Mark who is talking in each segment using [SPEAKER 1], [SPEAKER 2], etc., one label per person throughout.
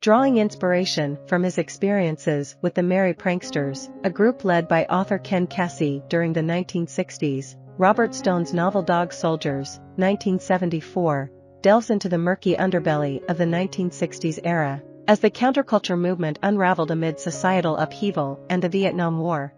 [SPEAKER 1] Drawing inspiration from his experiences with the Merry Pranksters, a group led by author Ken Kesey during the 1960s, Robert Stone's novel Dog Soldiers, 1974, delves into the murky underbelly of the 1960s era, as the counterculture movement unraveled amid societal upheaval and the Vietnam War.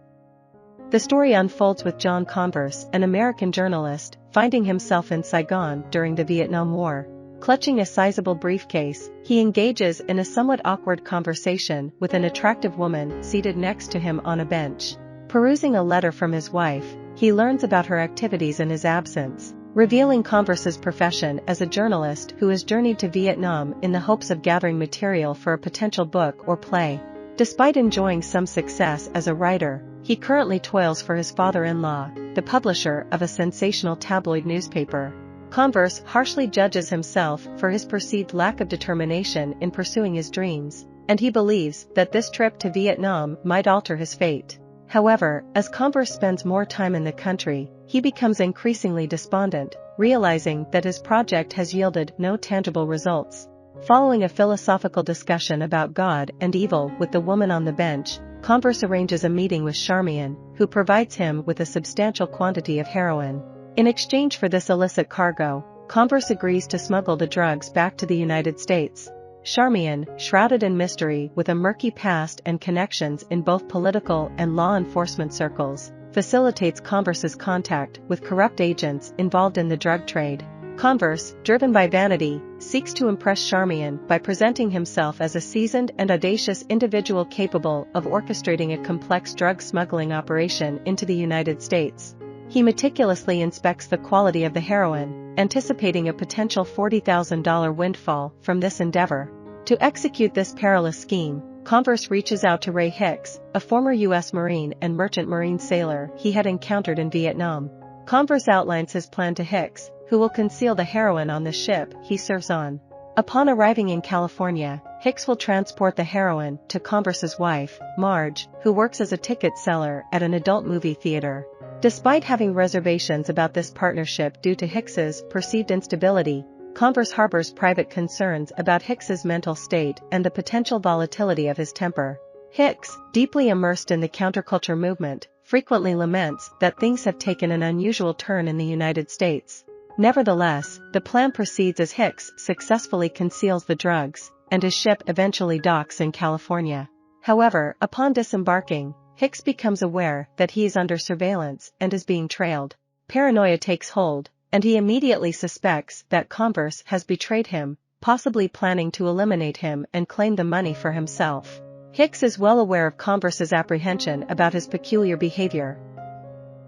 [SPEAKER 1] The story unfolds with John Converse, an American journalist, finding himself in Saigon during the Vietnam War. Clutching a sizable briefcase, he engages in a somewhat awkward conversation with an attractive woman seated next to him on a bench. Perusing a letter from his wife, he learns about her activities in his absence, revealing Converse's profession as a journalist who has journeyed to Vietnam in the hopes of gathering material for a potential book or play. Despite enjoying some success as a writer, he currently toils for his father-in-law, the publisher of a sensational tabloid newspaper. Converse harshly judges himself for his perceived lack of determination in pursuing his dreams, and he believes that this trip to Vietnam might alter his fate. However, as Converse spends more time in the country, he becomes increasingly despondent, realizing that his project has yielded no tangible results. Following a philosophical discussion about God and evil with the woman on the bench, Converse arranges a meeting with Charmian, who provides him with a substantial quantity of heroin. In exchange for this illicit cargo, Converse agrees to smuggle the drugs back to the United States. Charmian, shrouded in mystery with a murky past and connections in both political and law enforcement circles, facilitates Converse's contact with corrupt agents involved in the drug trade. Converse, driven by vanity, seeks to impress Charmian by presenting himself as a seasoned and audacious individual capable of orchestrating a complex drug smuggling operation into the United States. He meticulously inspects the quality of the heroin, anticipating a potential $40,000 windfall from this endeavor. To execute this perilous scheme, Converse reaches out to Ray Hicks, a former U.S. Marine and Merchant Marine sailor he had encountered in Vietnam. Converse outlines his plan to Hicks, who will conceal the heroin on the ship he serves on. Upon arriving in California, Hicks will transport the heroin to Converse's wife, Marge, who works as a ticket seller at an adult movie theater. Despite having reservations about this partnership due to Hicks's perceived instability, Converse harbors private concerns about Hicks's mental state and the potential volatility of his temper. Hicks, deeply immersed in the counterculture movement, frequently laments that things have taken an unusual turn in the United States. Nevertheless, the plan proceeds as Hicks successfully conceals the drugs, and his ship eventually docks in California. However, upon disembarking, Hicks becomes aware that he is under surveillance and is being trailed. Paranoia takes hold, and he immediately suspects that Converse has betrayed him, possibly planning to eliminate him and claim the money for himself. Hicks is well aware of Converse's apprehension about his peculiar behavior.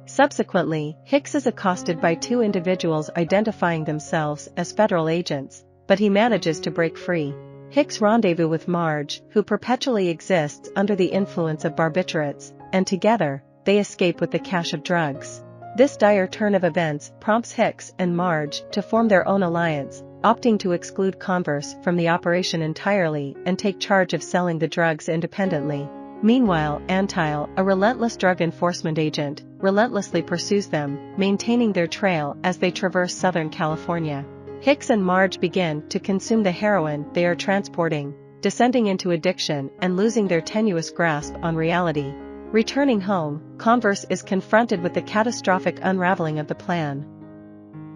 [SPEAKER 1] Subsequently, Hicks is accosted by two individuals identifying themselves as federal agents, but he manages to break free. Hicks rendezvous with Marge, who perpetually exists under the influence of barbiturates, and together, they escape with the cache of drugs. This dire turn of events prompts Hicks and Marge to form their own alliance, opting to exclude Converse from the operation entirely and take charge of selling the drugs independently. Meanwhile, Antile, a relentless drug enforcement agent, relentlessly pursues them, maintaining their trail as they traverse Southern California. Hicks and Marge begin to consume the heroin they are transporting, descending into addiction and losing their tenuous grasp on reality. Returning home, Converse is confronted with the catastrophic unraveling of the plan.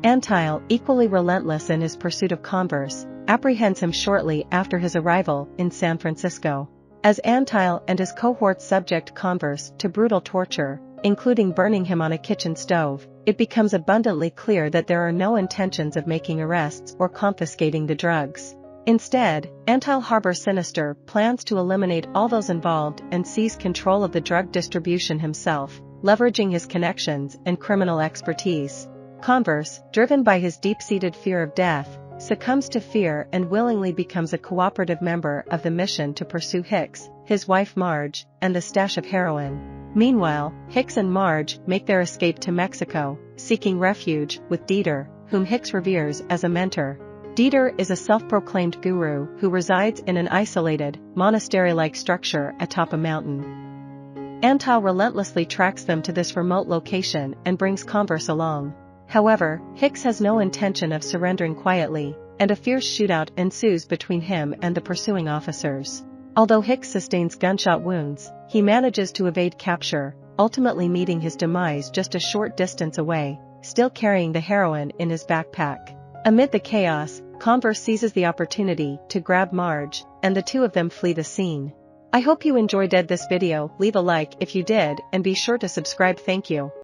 [SPEAKER 1] Antile, equally relentless in his pursuit of Converse, apprehends him shortly after his arrival in San Francisco. As Antile and his cohorts subject Converse to brutal torture, including burning him on a kitchen stove, it becomes abundantly clear that there are no intentions of making arrests or confiscating the drugs. Instead, Antile harbors sinister plans to eliminate all those involved and seize control of the drug distribution himself, leveraging his connections and criminal expertise. Converse, driven by his deep-seated fear of death, succumbs to fear and willingly becomes a cooperative member of the mission to pursue Hicks, his wife Marge, and the stash of heroin. Meanwhile, Hicks and Marge make their escape to Mexico, seeking refuge with Dieter, whom Hicks reveres as a mentor. Dieter is a self-proclaimed guru who resides in an isolated, monastery-like structure atop a mountain. Antile relentlessly tracks them to this remote location and brings Converse along. However, Hicks has no intention of surrendering quietly, and a fierce shootout ensues between him and the pursuing officers. Although Hicks sustains gunshot wounds, he manages to evade capture, ultimately meeting his demise just a short distance away, still carrying the heroin in his backpack. Amid the chaos, Converse seizes the opportunity to grab Marge, and the two of them flee the scene. I hope you enjoyed this video. Leave a like if you did and be sure to subscribe. Thank you.